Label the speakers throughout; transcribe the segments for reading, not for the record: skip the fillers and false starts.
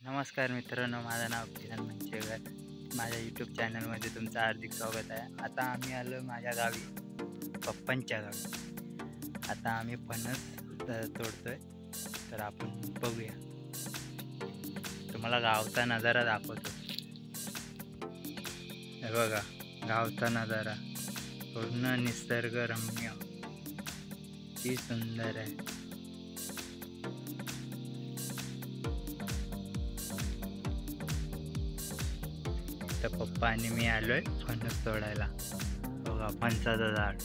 Speaker 1: नमस्कार मित्रांनो, माझं नाव किरण मंचेकर. माझ्या यूट्यूब चॅनलमध्ये तुमचं हार्दिक स्वागत आहे. आता आम्ही आलो माझ्या गावी, पप्पांच्या गावी. आता आम्ही फणस तोडतोय, तर आपण बघूया. तुम्हाला गावचा नजारा दाखवतो. हे बघा, गावचा नजारा पूर्ण निसर्गरम्य, किती सुंदर आहे. तर पप्पा आणि मी आलोय फणस तोडायला. बघा, फणसाचं झाड.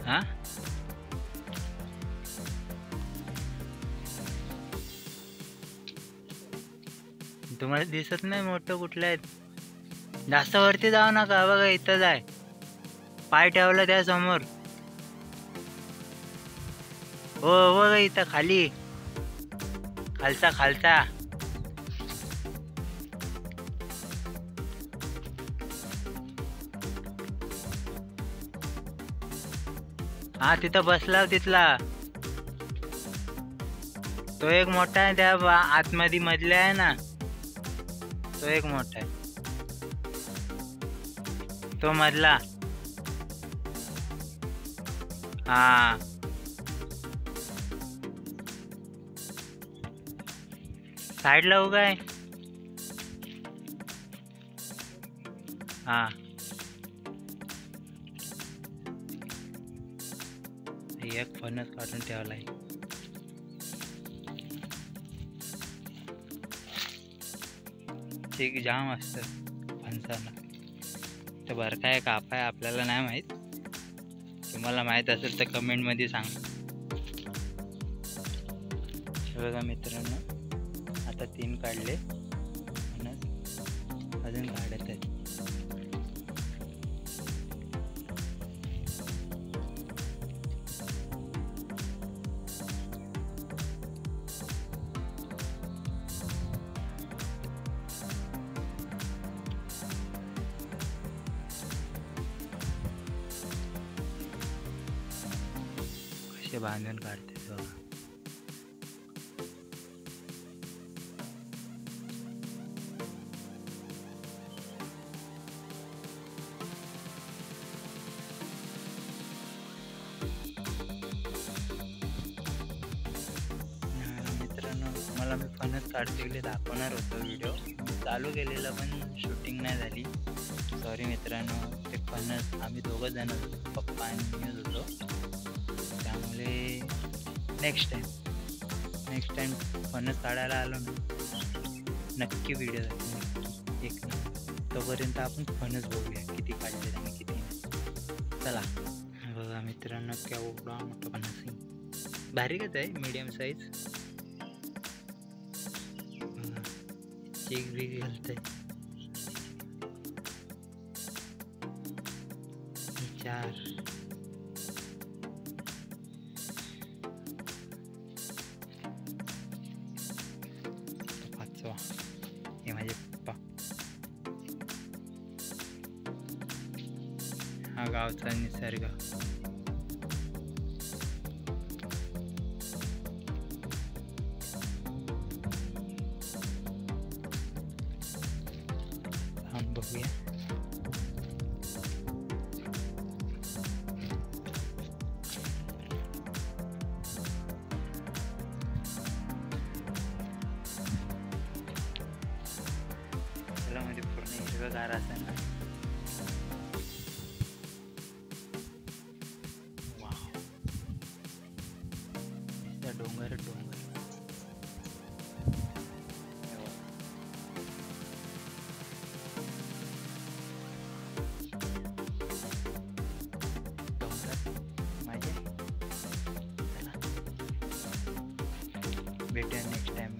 Speaker 1: हा, तुम्हाला दिसत नाही मोठं कुठलं आहेत? जास्त वरती जाऊ नका. बघा, इथंच आहे. पाय ठेवला त्या समोर. हो बघा, इथं खाली, खालचा खालचा. हा, तिथं बसला तिथला. तो एक मोठा आहे, त्या आतमध्ये मधले आहे ना, तो एक मोठा आहे, तो मधला. हा, साईडला उभा आहे. हा, एक फणस काढून ठेवलाय. ठीक, जाम असतं फणसाला. तर बरं काय कापाय आपल्याला नाही माहीत. तुम्हाला माहीत असेल तर कमेंटमध्ये सांगा. बघा मित्रांनो, आता 3 काढले फणस, अजून काढत आहेत. कसे बांधून काढते बघा. मित्रांनो, तुम्हाला मी फणस काढलेले दाखवणार होतो. व्हिडिओ चालू केलेला पण शूटिंग नाही झाली. सॉरी मित्रांनो. ते फणस आम्ही 2 जण होतो, पप्पा आणि मी होतो. त्यामुळे नेक्स्ट टाइम फणस काढायला आलो ना, नक्की व्हिडिओ दाखवून एक नाही. तोपर्यंत आपण फणस बघूया किती काढले आणि किती नाही. चला बघा मित्रांनो, केवढा मोठा फणस आहे. बारीकच आहे, मीडियम साईज. चेक बी घालतंय. 4 5वा. हे माझे पप्पा. हा गावचा निसर्ग. हम बघूया. त्याला मध्ये पूर्ण हिरवंगार असं ना. वाव, डोंगर डोंगर. माझे चला, भेटूया नेक्स्ट टाइम.